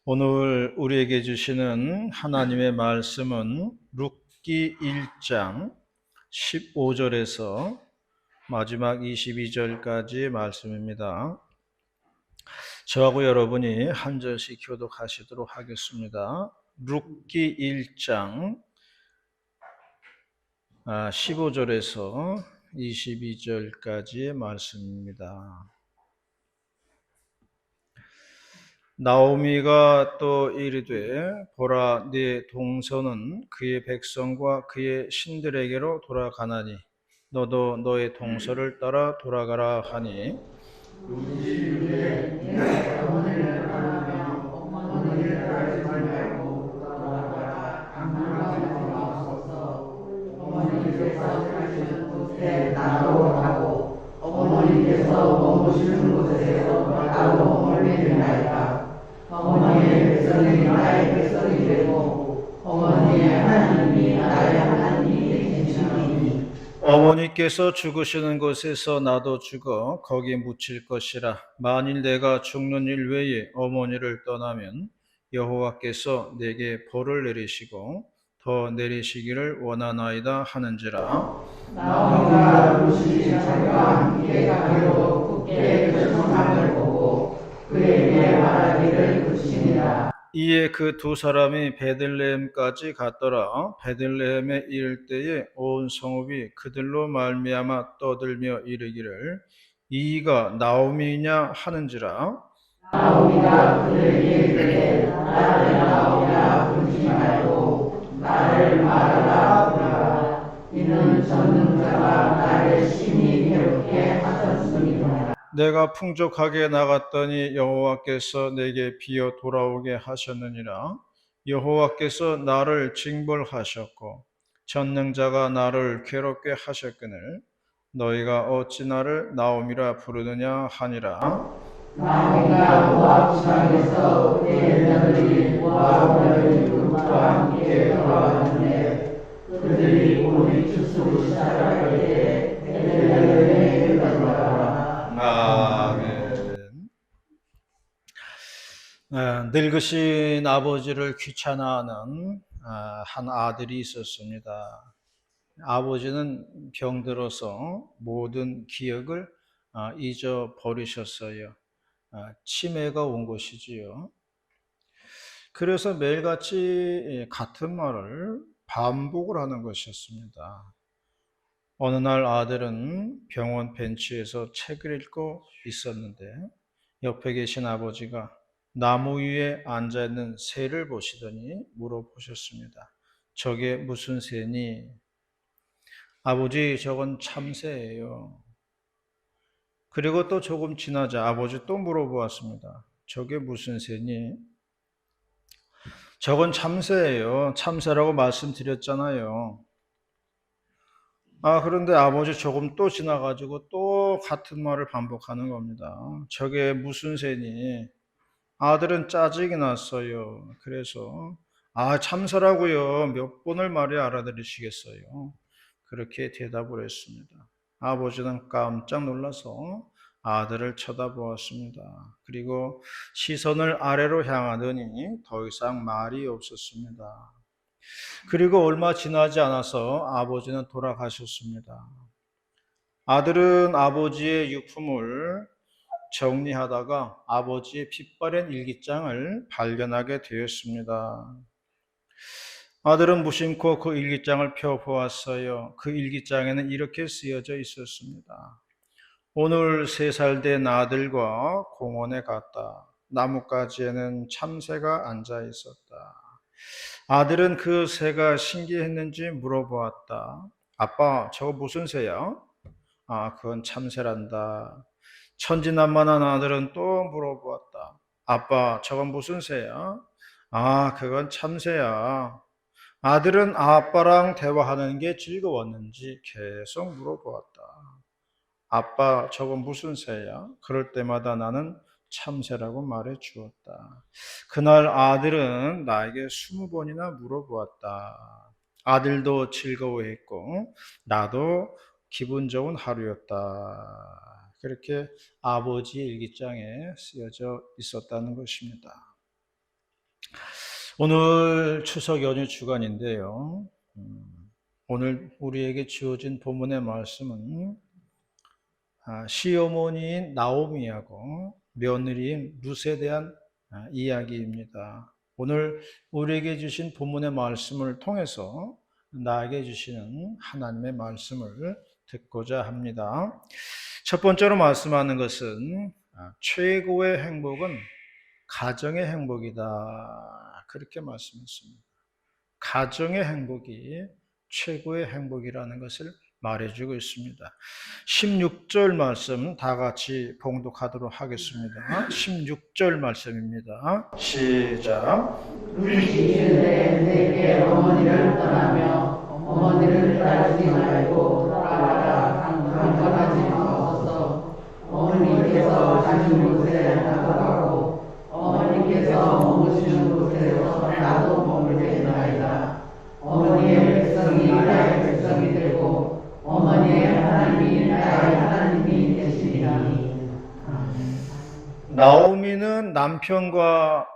오늘 우리에게 주시는 하나님의 말씀은 룻기 1장 15절에서 마지막 22절까지의 말씀입니다. 저하고 여러분이 한 절씩 교독하시도록 하겠습니다. 룻기 1장 15절에서 22절까지의 말씀입니다. 나오미가 또 이르되 보라 네 동서는 그의 백성과 그의 신들에게로 돌아가나니 너도 너의 동서를 따라 돌아가라 하니 나도 하고 어머니께서 머무시는 곳에서 나도 머물리나이다. 어머니의 백성이 나의 백성이 되고 어머니의 하나님이 나의 하나님이 되시니 어머니께서 죽으시는 곳에서 나도 죽어 거기 묻힐 것이라. 만일 내가 죽는 일 외에 어머니를 떠나면 여호와께서 내게 벌을 내리시고 더 내리시기를 원하나이다 하는지라. 나오미가 루시 자기와 함께 가기로 굳게 결심함을 보고 그에게 말하기를 그치니라. 이에 그 두 사람이 베들레헴까지 갔더라. 베들레헴에 이를 때에 온 성읍이 그들로 말미암아 떠들며 이르기를 이가 나오미냐 하는지라. 나오미가 그에게 이르되 나를 나오미라 부르지 말고 나를 마르라 부르라. 이는 전능자가 나를 심히 괴롭게 하셨음이로라. 내가 풍족하게 나갔더니 여호와께서 내게 비어 돌아오게 하셨느니라. 여호와께서 나를 징벌하셨고 전능자가 나를 괴롭게 하셨거늘 너희가 어찌 나를 나오미라 부르느냐 하니라. 나오미가 모압 지방에서 그의 며느리 모압 며느리 룻과 함께 돌아왔는데 그들이 오리 추수를 시작할 때에 베들레헴에 이르렀더라. 아멘. 늙으신 아버지를 귀찮아하는 한 아들이 있었습니다. 아버지는 병들어서 모든 기억을 잊어버리셨어요. 치매가 온 것이지요. 그래서 매일같이 같은 말을 반복을 하는 것이었습니다. 어느 날 아들은 병원 벤치에서 책을 읽고 있었는데 옆에 계신 아버지가 나무 위에 앉아있는 새를 보시더니 물어보셨습니다. 저게 무슨 새니? 아버지, 저건 참새예요. 그리고 또 조금 지나자 아버지 또 물어보았습니다. 저게 무슨 새니? 저건 참새예요. 참새라고 말씀드렸잖아요. 그런데 아버지 조금 또 지나가지고 또 같은 말을 반복하는 겁니다. 저게 무슨 새니? 아들은 짜증이 났어요. 그래서 참새라고요. 몇 번을 말해 알아들으시겠어요? 그렇게 대답을 했습니다. 아버지는 깜짝 놀라서 아들을 쳐다보았습니다. 그리고 시선을 아래로 향하더니 더 이상 말이 없었습니다. 그리고 얼마 지나지 않아서 아버지는 돌아가셨습니다. 아들은 아버지의 유품을 정리하다가 아버지의 핏바랜 일기장을 발견하게 되었습니다. 아들은 무심코 그 일기장을 펴보았어요. 그 일기장에는 이렇게 쓰여져 있었습니다. 오늘 3살 된 아들과 공원에 갔다. 나뭇가지에는 참새가 앉아 있었다. 아들은 그 새가 신기했는지 물어보았다. 아빠, 저거 무슨 새야? 그건 참새란다. 천진난만한 아들은 또 물어보았다. 아빠, 저건 무슨 새야? 그건 참새야. 아들은 아빠랑 대화하는 게 즐거웠는지 계속 물어보았다. 아빠, 저건 무슨 새야? 그럴 때마다 나는 참새라고 말해 주었다. 그날 아들은 나에게 20번이나 물어보았다. 아들도 즐거워했고, 나도 기분 좋은 하루였다. 그렇게 아버지의 일기장에 쓰여져 있었다는 것입니다. 오늘 추석 연휴 주간인데요. 오늘 우리에게 주어진 본문의 말씀은 시어머니인 나오미하고 며느리인 룻에 대한 이야기입니다. 오늘 우리에게 주신 본문의 말씀을 통해서 나에게 주시는 하나님의 말씀을 듣고자 합니다. 첫 번째로 말씀하는 것은 최고의 행복은 가정의 행복이다. 그렇게 말씀했습니다. 가정의 행복이 최고의 행복이라는 것을 말해주고 있습니다. 16절 말씀 다 같이 봉독하도록 하겠습니다. 16절 말씀입니다. 시작. 룻이 이르되 내게 어머니를 떠나며 어머니를 따르지 말고 따라라 강건하지 마옵소서. 어머니께서 가신 곳에 나도 가고 어머니께서 머무시는 곳에서 나도 머물겠나이다. 어머니의 백성이 나의 백성이 되고 어머니의 하나님이 나의 하나님이 되시리니. 나오미는 남편과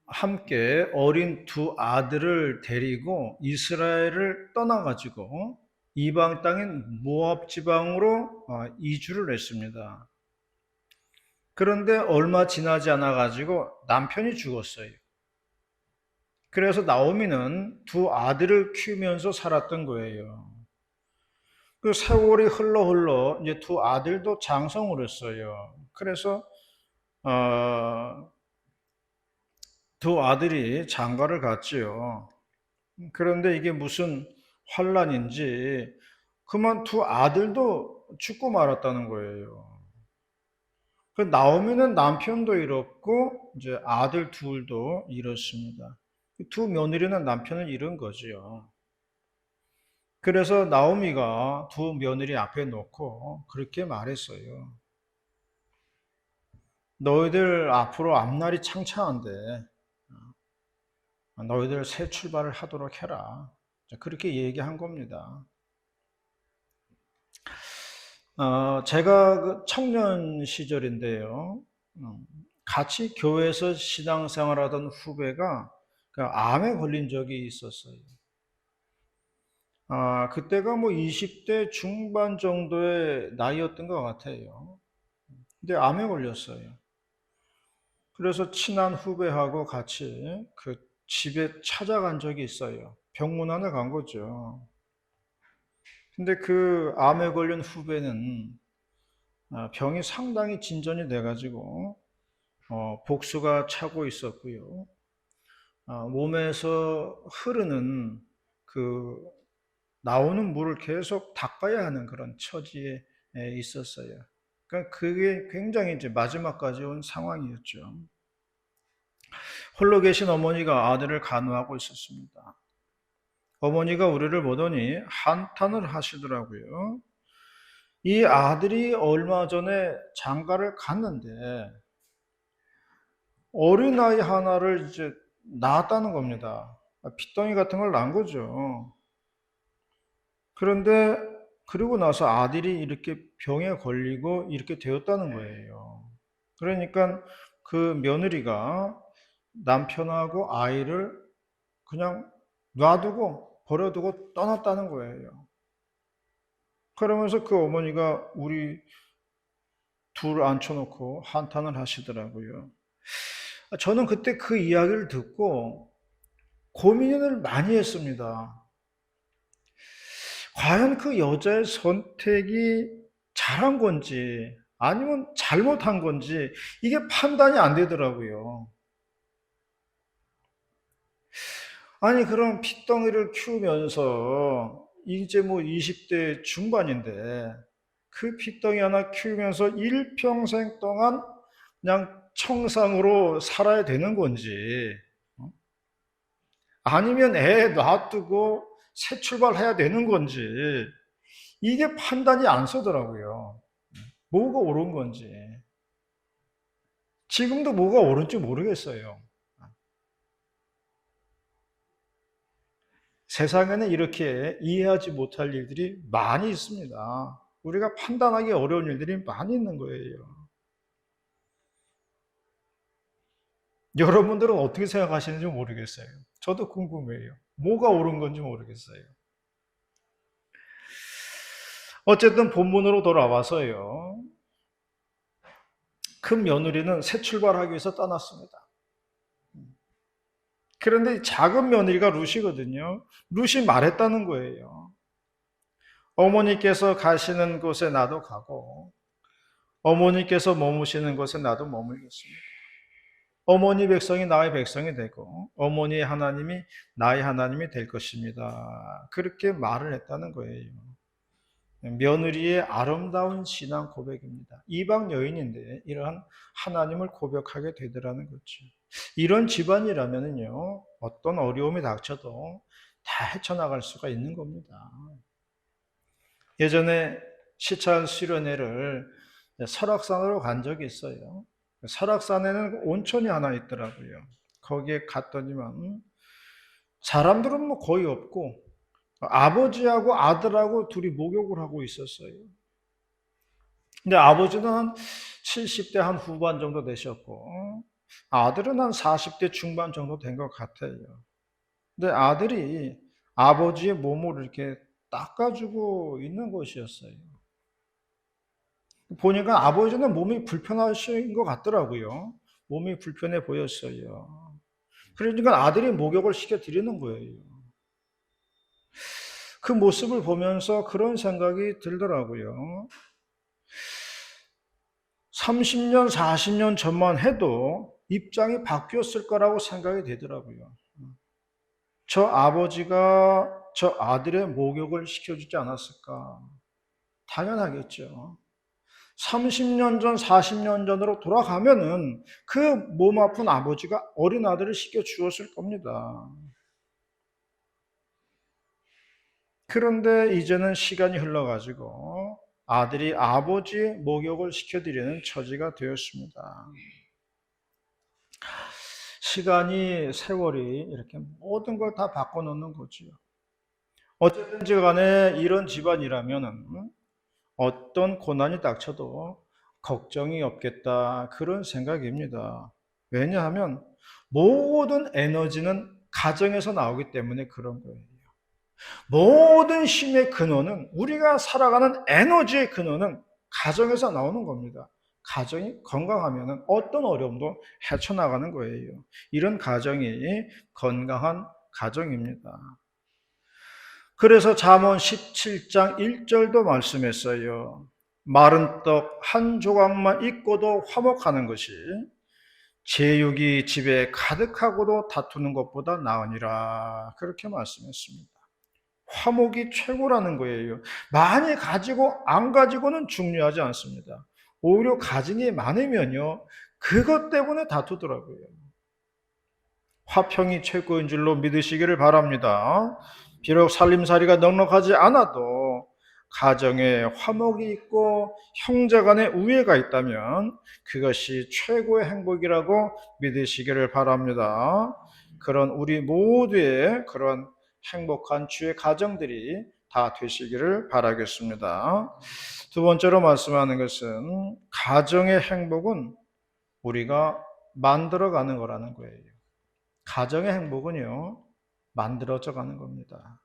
함께 어린 두 아들을 데리고 이스라엘을 떠나가지고 이방 땅인 모압 지방으로 이주를 했습니다. 그런데 얼마 지나지 않아가지고 남편이 죽었어요. 그래서 나오미는 두 아들을 키우면서 살았던 거예요. 그 세월이 흘러 이제 두 아들도 장성을 했어요. 그래서 두 아들이 장가를 갔지요. 그런데 이게 무슨 환란인지 그만 두 아들도 죽고 말았다는 거예요. 그 나오미는 남편도 잃었고 이제 아들 둘도 잃었습니다. 두 며느리는 남편을 잃은 거지요. 그래서 나오미가 두 며느리 앞에 놓고 그렇게 말했어요. 너희들 앞으로 앞날이 창창한데 너희들 새 출발을 하도록 해라. 그렇게 얘기한 겁니다. 제가 그 청년 시절인데요. 같이 교회에서 신앙생활하던 후배가 암에 걸린 적이 있었어요. 그때가 뭐 20대 중반 정도의 나이였던 것 같아요. 근데 암에 걸렸어요. 그래서 친한 후배하고 같이 그 집에 찾아간 적이 있어요. 병문안에 간 거죠. 근데 그 암에 걸린 후배는 병이 상당히 진전이 돼가지고 복수가 차고 있었고요. 몸에서 흐르는 그 나오는 물을 계속 닦아야 하는 그런 처지에 있었어요. 그러니까 그게 굉장히 이제 마지막까지 온 상황이었죠. 홀로 계신 어머니가 아들을 간호하고 있었습니다. 어머니가 우리를 보더니 한탄을 하시더라고요. 이 아들이 얼마 전에 장가를 갔는데 어린아이 하나를 이제 낳았다는 겁니다. 핏덩이 같은 걸 낳은 거죠. 그런데 그리고 나서 아들이 이렇게 병에 걸리고 이렇게 되었다는 거예요. 그러니까 그 며느리가 남편하고 아이를 그냥 놔두고 버려두고 떠났다는 거예요. 그러면서 그 어머니가 우리 둘 앉혀놓고 한탄을 하시더라고요. 저는 그때 그 이야기를 듣고 고민을 많이 했습니다. 과연 그 여자의 선택이 잘한 건지 아니면 잘못한 건지 이게 판단이 안 되더라고요. 아니 그럼 핏덩이를 키우면서 이제 뭐 20대 중반인데 그 핏덩이 하나 키우면서 일평생 동안 그냥 청상으로 살아야 되는 건지 아니면 애 놔두고 새 출발해야 되는 건지 이게 판단이 안 서더라고요. 뭐가 옳은 건지. 지금도 뭐가 옳은지 모르겠어요. 세상에는 이렇게 이해하지 못할 일들이 많이 있습니다. 우리가 판단하기 어려운 일들이 많이 있는 거예요. 여러분들은 어떻게 생각하시는지 모르겠어요. 저도 궁금해요. 뭐가 옳은 건지 모르겠어요. 어쨌든 본문으로 돌아와서요. 큰 며느리는 새 출발하기 위해서 떠났습니다. 그런데 작은 며느리가 룻이거든요. 룻이 말했다는 거예요. 어머니께서 가시는 곳에 나도 가고 어머니께서 머무시는 곳에 나도 머물겠습니다. 어머니 백성이 나의 백성이 되고 어머니의 하나님이 나의 하나님이 될 것입니다. 그렇게 말을 했다는 거예요. 며느리의 아름다운 신앙 고백입니다. 이방 여인인데 이러한 하나님을 고백하게 되더라는 거죠. 이런 집안이라면요, 어떤 어려움이 닥쳐도 다 헤쳐나갈 수가 있는 겁니다. 예전에 시찰 수련회를 설악산으로 간 적이 있어요. 설악산에는 온천이 하나 있더라고요. 거기에 갔더니만 사람들은 뭐 거의 없고 아버지하고 아들하고 둘이 목욕을 하고 있었어요. 근데 아버지는 한 70대 한 후반 정도 되셨고 아들은 한 40대 중반 정도 된 것 같아요. 근데 아들이 아버지의 몸을 이렇게 닦아주고 있는 것이었어요. 보니까 아버지는 몸이 불편하신 것 같더라고요. 몸이 불편해 보였어요. 그러니까 아들이 목욕을 시켜드리는 거예요. 그 모습을 보면서 그런 생각이 들더라고요. 30년, 40년 전만 해도 입장이 바뀌었을 거라고 생각이 되더라고요. 저 아버지가 저 아들의 목욕을 시켜주지 않았을까? 당연하겠죠. 30년 전, 40년 전으로 돌아가면은 그 몸 아픈 아버지가 어린 아들을 시켜 주었을 겁니다. 그런데 이제는 시간이 흘러가지고 아들이 아버지의 목욕을 시켜드리는 처지가 되었습니다. 시간이, 세월이 이렇게 모든 걸 다 바꿔놓는 거지요. 어쨌든지 간에 이런 집안이라면은 어떤 고난이 닥쳐도 걱정이 없겠다. 그런 생각입니다. 왜냐하면 모든 에너지는 가정에서 나오기 때문에 그런 거예요. 모든 힘의 근원은 우리가 살아가는 에너지의 근원은 가정에서 나오는 겁니다. 가정이 건강하면 어떤 어려움도 헤쳐나가는 거예요. 이런 가정이 건강한 가정입니다. 그래서 잠언 17장 1절도 말씀했어요. 마른 떡 한 조각만 있고도 화목하는 것이 제육이 집에 가득하고도 다투는 것보다 나으니라. 그렇게 말씀했습니다. 화목이 최고라는 거예요. 많이 가지고 안 가지고는 중요하지 않습니다. 오히려 가진 게 많으면요, 그것 때문에 다투더라고요. 화평이 최고인 줄로 믿으시기를 바랍니다. 비록 살림살이가 넉넉하지 않아도 가정에 화목이 있고 형제간에 우애가 있다면 그것이 최고의 행복이라고 믿으시기를 바랍니다. 그런 우리 모두의 그런 행복한 주의 가정들이 다 되시기를 바라겠습니다. 두 번째로 말씀하는 것은 가정의 행복은 우리가 만들어가는 거라는 거예요. 가정의 행복은요, 만들어져 가는 겁니다.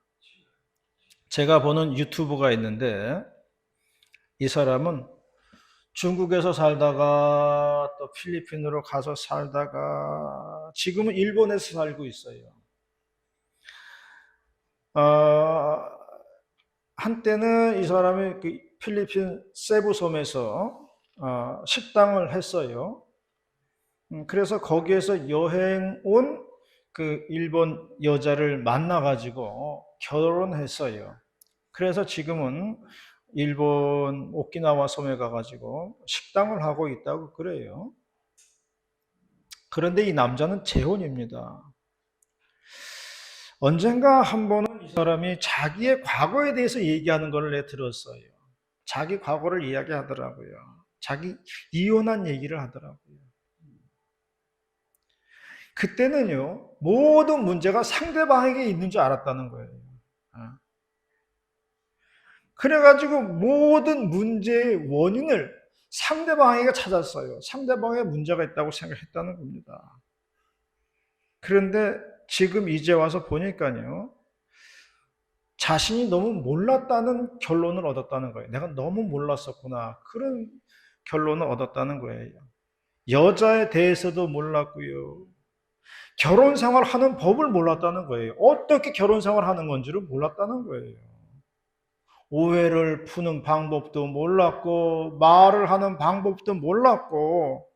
제가 보는 유튜브가 있는데 이 사람은 중국에서 살다가 또 필리핀으로 가서 살다가 지금은 일본에서 살고 있어요. 한때는 이 사람이 그 필리핀 세부섬에서 식당을 했어요. 그래서 거기에서 여행 온 그 일본 여자를 만나가지고 결혼했어요. 그래서 지금은 일본 오키나와 섬에 가가지고 식당을 하고 있다고 그래요. 그런데 이 남자는 재혼입니다. 언젠가 한 번은 이 사람이 자기의 과거에 대해서 얘기하는 걸 내가 들었어요. 자기 과거를 이야기하더라고요. 자기 이혼한 얘기를 하더라고요. 그때는요, 모든 문제가 상대방에게 있는 줄 알았다는 거예요. 그래가지고 모든 문제의 원인을 상대방에게 찾았어요. 상대방에 문제가 있다고 생각했다는 겁니다. 그런데 지금 이제 와서 보니까요, 자신이 너무 몰랐다는 결론을 얻었다는 거예요. 내가 너무 몰랐었구나. 그런 결론을 얻었다는 거예요. 여자에 대해서도 몰랐고요. 결혼 생활하는 법을 몰랐다는 거예요. 어떻게 결혼 생활하는 건지를 몰랐다는 거예요. 오해를 푸는 방법도 몰랐고, 말을 하는 방법도 몰랐고,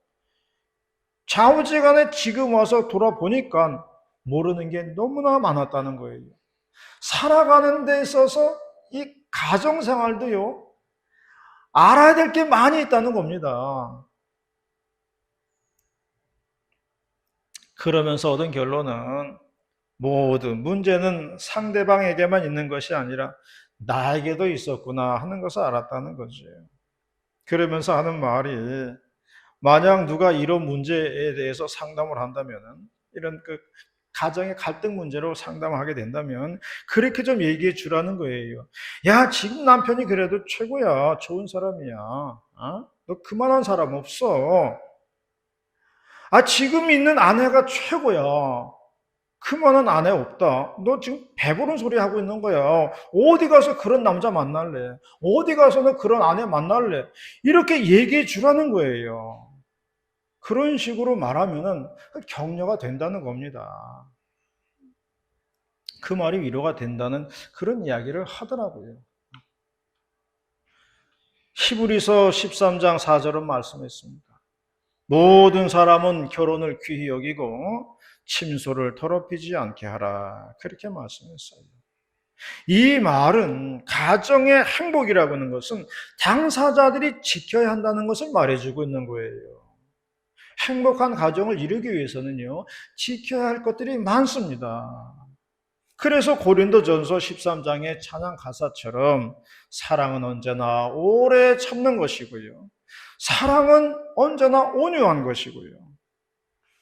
좌우지간에 지금 와서 돌아보니까 모르는 게 너무나 많았다는 거예요. 살아가는 데 있어서 이 가정생활도요, 알아야 될 게 많이 있다는 겁니다. 그러면서 얻은 결론은 모든 문제는 상대방에게만 있는 것이 아니라 나에게도 있었구나 하는 것을 알았다는 거죠. 그러면서 하는 말이, 만약 누가 이런 문제에 대해서 상담을 한다면, 이런 가정의 갈등 문제로 상담하게 된다면 그렇게 좀 얘기해 주라는 거예요. 야, 지금 남편이 그래도 최고야. 좋은 사람이야. 너 그만한 사람 없어. 지금 있는 아내가 최고야. 그만한 아내 없다. 너 지금 배부른 소리 하고 있는 거야. 어디 가서 그런 남자 만날래? 어디 가서 너 그런 아내 만날래? 이렇게 얘기해 주라는 거예요. 그런 식으로 말하면은 격려가 된다는 겁니다. 그 말이 위로가 된다는 그런 이야기를 하더라고요. 히브리서 13장 4절은 말씀했습니다. 모든 사람은 결혼을 귀히 여기고 침소를 더럽히지 않게 하라. 그렇게 말씀했어요. 이 말은 가정의 행복이라고 하는 것은 당사자들이 지켜야 한다는 것을 말해주고 있는 거예요. 행복한 가정을 이루기 위해서는요, 지켜야 할 것들이 많습니다. 그래서 고린도전서 13장의 찬양 가사처럼 사랑은 언제나 오래 참는 것이고요. 사랑은 언제나 온유한 것이고요.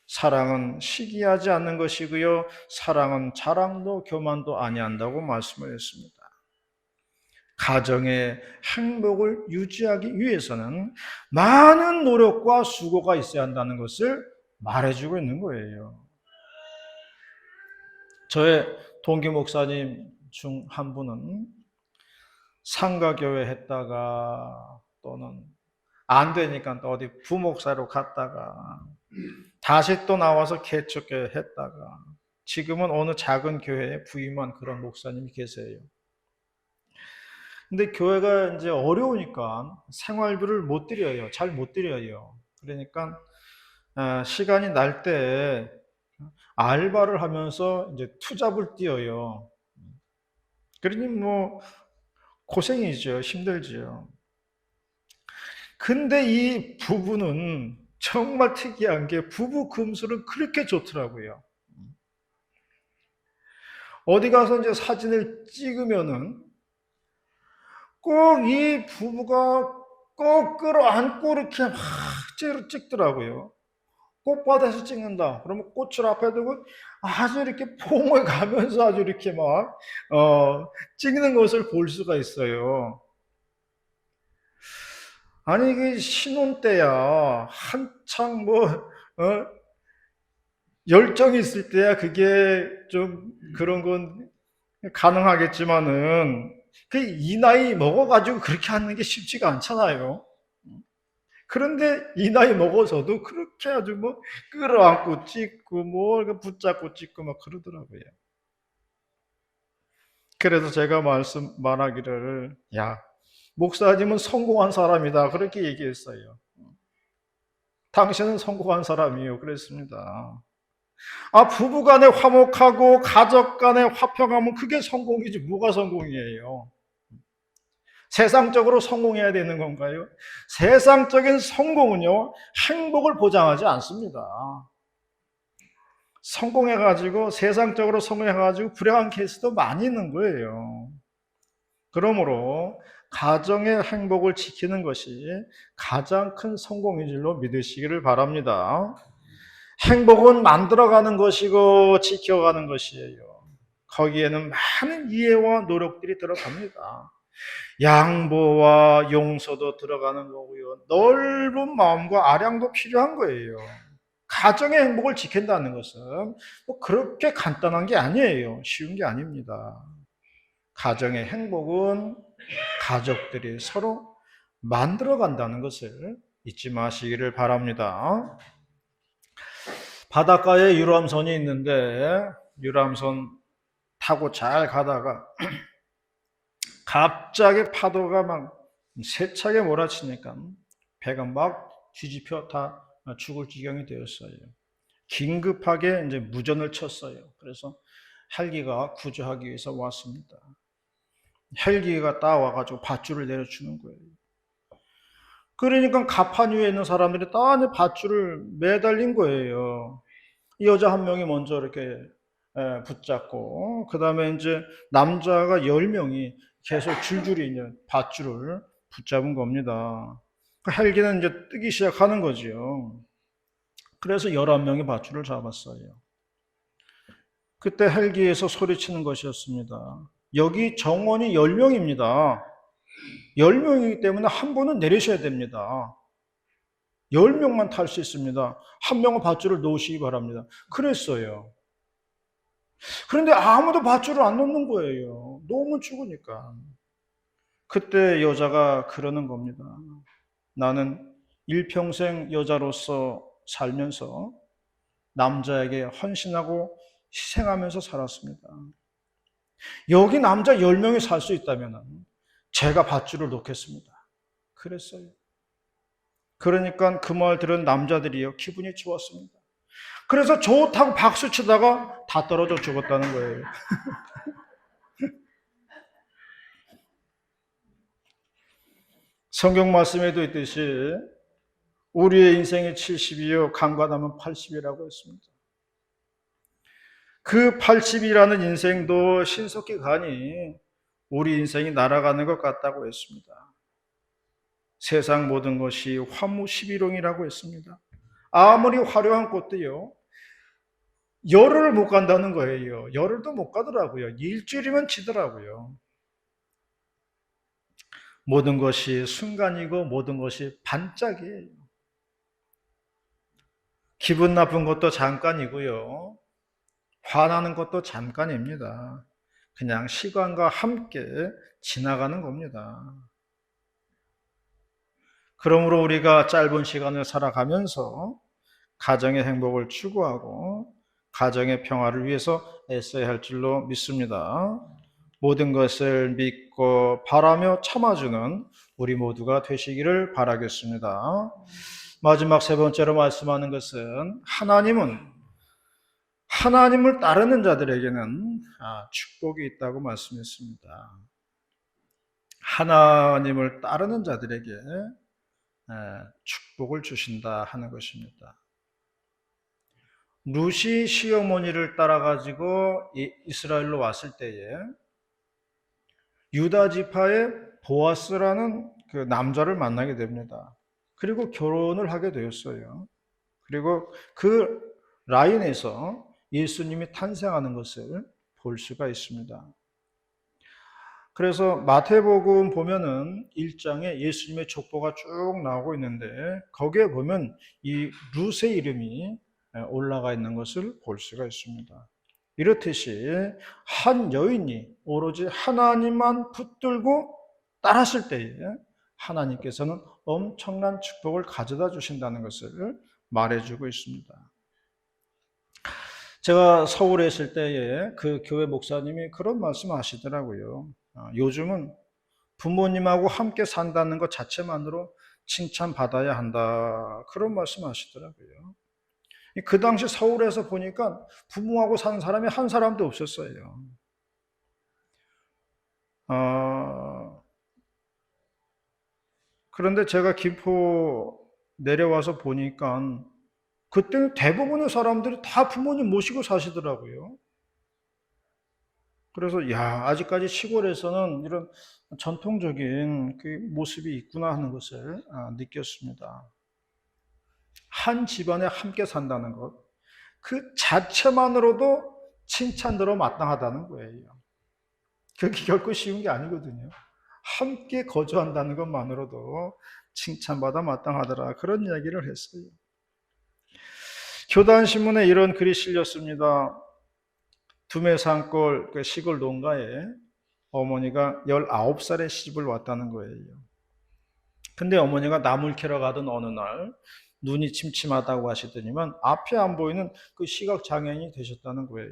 사랑은 시기하지 않는 것이고요. 사랑은 자랑도 교만도 아니한다고 말씀을 했습니다. 가정의 행복을 유지하기 위해서는 많은 노력과 수고가 있어야 한다는 것을 말해주고 있는 거예요. 저의 동기 목사님 중 한 분은 상가교회 했다가 또는 안 되니까 또 어디 부목사로 갔다가 다시 또 나와서 개척교회 했다가 지금은 어느 작은 교회에 부임한 그런 목사님이 계세요. 근데 교회가 이제 어려우니까 생활비를 못 드려요. 잘 못 드려요. 그러니까 시간이 날 때 알바를 하면서 이제 투잡을 뛰어요. 그러니 뭐 고생이죠. 힘들지요. 근데 이 부부는 정말 특이한 게 부부 금술은 그렇게 좋더라고요. 어디 가서 이제 사진을 찍으면은 꼭 이 부부가 꼭 끌어안고 이렇게 막 찍더라고요. 꽃밭에서 찍는다. 그러면 꽃을 앞에 두고 아주 이렇게 폼을 가면서 아주 이렇게 막, 찍는 것을 볼 수가 있어요. 아니, 이게 신혼 때야. 한창 열정이 있을 때야 그게 좀 그런 건 가능하겠지만은, 이 나이 먹어가지고 그렇게 하는 게 쉽지가 않잖아요. 그런데 이 나이 먹어서도 그렇게 아주 끌어안고 찍고 붙잡고 찍고 막 그러더라고요. 그래서 제가 말하기를, 야, 목사님은 성공한 사람이다. 그렇게 얘기했어요. 당신은 성공한 사람이에요. 그랬습니다. 부부간에 화목하고 가족간에 화평하면 그게 성공이지 뭐가 성공이에요. 세상적으로 성공해야 되는 건가요? 세상적인 성공은요, 행복을 보장하지 않습니다. 성공해가지고, 세상적으로 성공해가지고 불행한 케이스도 많이 있는 거예요. 그러므로 가정의 행복을 지키는 것이 가장 큰 성공인 줄로 믿으시기를 바랍니다. 행복은 만들어가는 것이고 지켜가는 것이에요. 거기에는 많은 이해와 노력들이 들어갑니다. 양보와 용서도 들어가는 거고요. 넓은 마음과 아량도 필요한 거예요. 가정의 행복을 지킨다는 것은 뭐 그렇게 간단한 게 아니에요. 쉬운 게 아닙니다. 가정의 행복은 가족들이 서로 만들어 간다는 것을 잊지 마시기를 바랍니다. 바닷가에 유람선이 있는데 유람선 타고 잘 가다가 갑자기 파도가 막 세차게 몰아치니까 배가 막 뒤집혀 다 죽을 지경이 되었어요. 긴급하게 이제 무전을 쳤어요. 그래서 헬기가 구조하기 위해서 왔습니다. 헬기가 따와가지고 밧줄을 내려주는 거예요. 그러니까 갑판 위에 있는 사람들이 다 이제 밧줄을 매달린 거예요. 이 여자 한 명이 먼저 이렇게 붙잡고, 그 다음에 이제 남자가 10명이 계속 줄줄이 이제 밧줄을 붙잡은 겁니다. 그 헬기는 이제 뜨기 시작하는 거죠. 그래서 11명이 밧줄을 잡았어요. 그때 헬기에서 소리치는 것이었습니다. 여기 정원이 10명입니다. 10명이기 때문에 한 분은 내리셔야 됩니다. 10명만 탈 수 있습니다. 한 명은 밧줄을 놓으시기 바랍니다. 그랬어요. 그런데 아무도 밧줄을 안 놓는 거예요. 놓으면 죽으니까. 그때 여자가 그러는 겁니다. 나는 일평생 여자로서 살면서 남자에게 헌신하고 희생하면서 살았습니다. 여기 남자 10명이 살 수 있다면 제가 밧줄을 놓겠습니다. 그랬어요. 그러니까 그 말 들은 남자들이요, 기분이 좋았습니다. 그래서 좋다고 박수 치다가 다 떨어져 죽었다는 거예요. 성경 말씀에도 있듯이 우리의 인생이 70이요 강건하면 80이라고 했습니다. 그 80이라는 인생도 신속히 가니 우리 인생이 날아가는 것 같다고 했습니다. 세상 모든 것이 화무 11홍이라고 했습니다. 아무리 화려한 꽃도요, 열흘을 못 간다는 거예요. 열흘도 못 가더라고요. 일주일이면 지더라고요. 모든 것이 순간이고 모든 것이 반짝이에요. 기분 나쁜 것도 잠깐이고요. 화나는 것도 잠깐입니다. 그냥 시간과 함께 지나가는 겁니다. 그러므로 우리가 짧은 시간을 살아가면서 가정의 행복을 추구하고 가정의 평화를 위해서 애써야 할 줄로 믿습니다. 모든 것을 믿고 바라며 참아주는 우리 모두가 되시기를 바라겠습니다. 마지막 세 번째로 말씀하는 것은 하나님을 따르는 자들에게는 축복이 있다고 말씀했습니다. 하나님을 따르는 자들에게 축복을 주신다 하는 것입니다. 룻이 시어머니를 따라가지고 이스라엘로 왔을 때에 유다 지파의 보아스라는 그 남자를 만나게 됩니다. 그리고 결혼을 하게 되었어요. 그리고 그 라인에서 예수님이 탄생하는 것을 볼 수가 있습니다. 그래서 마태복음 보면은 1장에 예수님의 족보가 쭉 나오고 있는데 거기에 보면 이 룻의 이름이 올라가 있는 것을 볼 수가 있습니다. 이렇듯이 한 여인이 오로지 하나님만 붙들고 따랐을 때에 하나님께서는 엄청난 축복을 가져다 주신다는 것을 말해주고 있습니다. 제가 서울에 있을 때에 그 교회 목사님이 그런 말씀 하시더라고요. 요즘은 부모님하고 함께 산다는 것 자체만으로 칭찬받아야 한다. 그런 말씀 하시더라고요. 그 당시 서울에서 보니까 부모하고 사는 사람이 한 사람도 없었어요. 그런데 제가 김포 내려와서 보니까 그때는 대부분의 사람들이 다 부모님 모시고 사시더라고요. 그래서 아직까지 시골에서는 이런 전통적인 그 모습이 있구나 하는 것을 느꼈습니다. 한 집안에 함께 산다는 것, 그 자체만으로도 칭찬으로 마땅하다는 거예요. 그게 결코 쉬운 게 아니거든요. 함께 거주한다는 것만으로도 칭찬받아 마땅하더라, 그런 이야기를 했어요. 교단신문에 이런 글이 실렸습니다. 두메산골 그 시골 농가에 어머니가 19살에 시집을 왔다는 거예요. 근데 어머니가 나물 캐러 가던 어느 날 눈이 침침하다고 하시더니만 앞에 안 보이는 그 시각장애인이 되셨다는 거예요.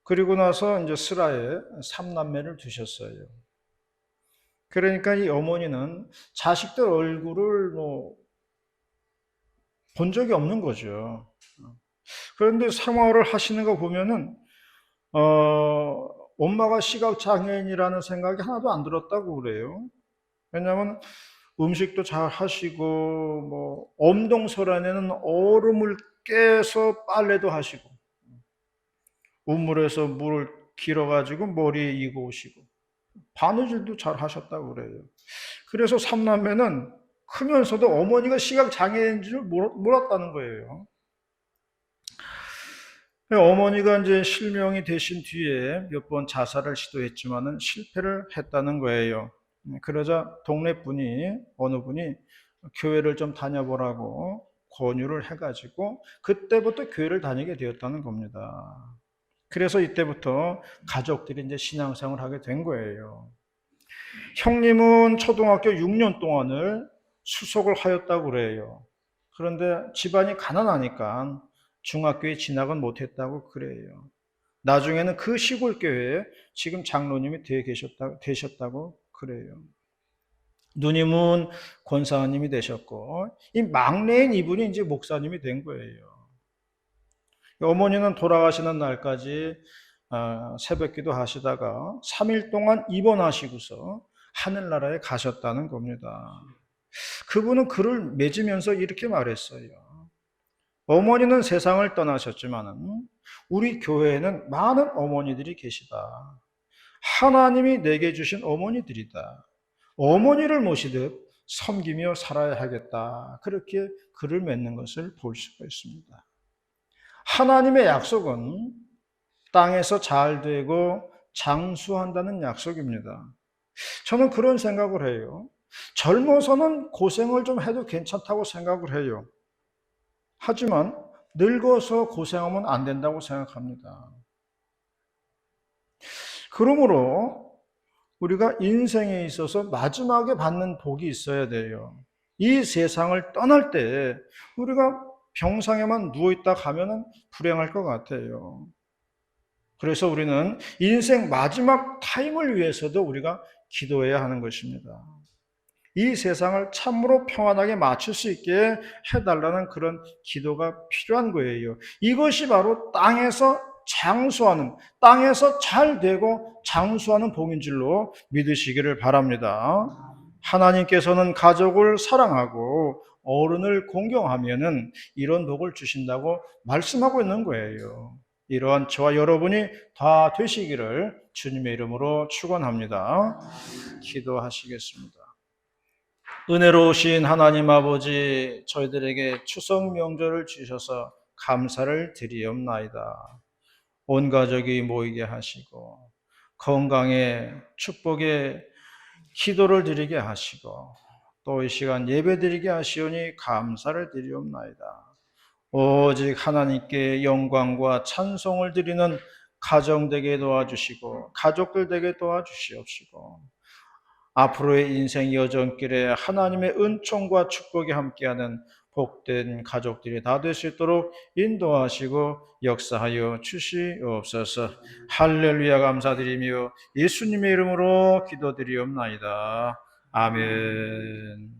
그리고 나서 이제 슬하에 3남매를 두셨어요. 그러니까 이 어머니는 자식들 얼굴을 본 적이 없는 거죠. 그런데 생활을 하시는 거 보면은 엄마가 시각장애인이라는 생각이 하나도 안 들었다고 그래요. 왜냐하면 음식도 잘 하시고 엄동설안에는 얼음을 깨서 빨래도 하시고 우물에서 물을 길어가지고 머리에 이고 오시고 바느질도 잘 하셨다고 그래요. 그래서 삼남매는 크면서도 어머니가 시각장애인인 줄 몰랐다는 거예요. 어머니가 이제 실명이 되신 뒤에 몇 번 자살을 시도했지만은 실패를 했다는 거예요. 그러자 동네 분이 어느 분이 교회를 좀 다녀보라고 권유를 해가지고 그때부터 교회를 다니게 되었다는 겁니다. 그래서 이때부터 가족들이 이제 신앙생활을 하게 된 거예요. 형님은 초등학교 6년 동안을 수석을 하였다고 그래요. 그런데 집안이 가난하니까 중학교에 진학은 못했다고 그래요. 나중에는 그 시골 교회에 지금 장로님이 되셨다고 그래요. 누님은 권사님이 되셨고 이 막내인 이분이 이제 목사님이 된 거예요. 어머니는 돌아가시는 날까지 새벽기도 하시다가 3일 동안 입원하시고서 하늘나라에 가셨다는 겁니다. 그분은 글을 맺으면서 이렇게 말했어요. 어머니는 세상을 떠나셨지만 우리 교회에는 많은 어머니들이 계시다. 하나님이 내게 주신 어머니들이다. 어머니를 모시듯 섬기며 살아야 하겠다. 그렇게 글을 맺는 것을 볼 수가 있습니다. 하나님의 약속은 땅에서 잘 되고 장수한다는 약속입니다. 저는 그런 생각을 해요. 젊어서는 고생을 좀 해도 괜찮다고 생각을 해요. 하지만 늙어서 고생하면 안 된다고 생각합니다. 그러므로 우리가 인생에 있어서 마지막에 받는 복이 있어야 돼요. 이 세상을 떠날 때 우리가 병상에만 누워있다 가면은 불행할 것 같아요. 그래서 우리는 인생 마지막 타임을 위해서도 우리가 기도해야 하는 것입니다. 이 세상을 참으로 평안하게 맞출 수 있게 해달라는 그런 기도가 필요한 거예요. 이것이 바로 땅에서 장수하는, 땅에서 잘 되고 장수하는 복인 줄로 믿으시기를 바랍니다. 하나님께서는 가족을 사랑하고 어른을 공경하면은 이런 복을 주신다고 말씀하고 있는 거예요. 이러한 저와 여러분이 다 되시기를 주님의 이름으로 축원합니다. 기도하시겠습니다. 은혜로우신 하나님 아버지, 저희들에게 추석 명절을 주셔서 감사를 드리옵나이다. 온 가족이 모이게 하시고 건강에 축복에 기도를 드리게 하시고 또 이 시간 예배 드리게 하시오니 감사를 드리옵나이다. 오직 하나님께 영광과 찬송을 드리는 가정 되게 도와주시고 가족들 되게 도와주시옵시고 앞으로의 인생 여정길에 하나님의 은총과 축복이 함께하는 복된 가족들이 다 될 수 있도록 인도하시고 역사하여 주시옵소서. 할렐루야 감사드리며 예수님의 이름으로 기도드리옵나이다. 아멘.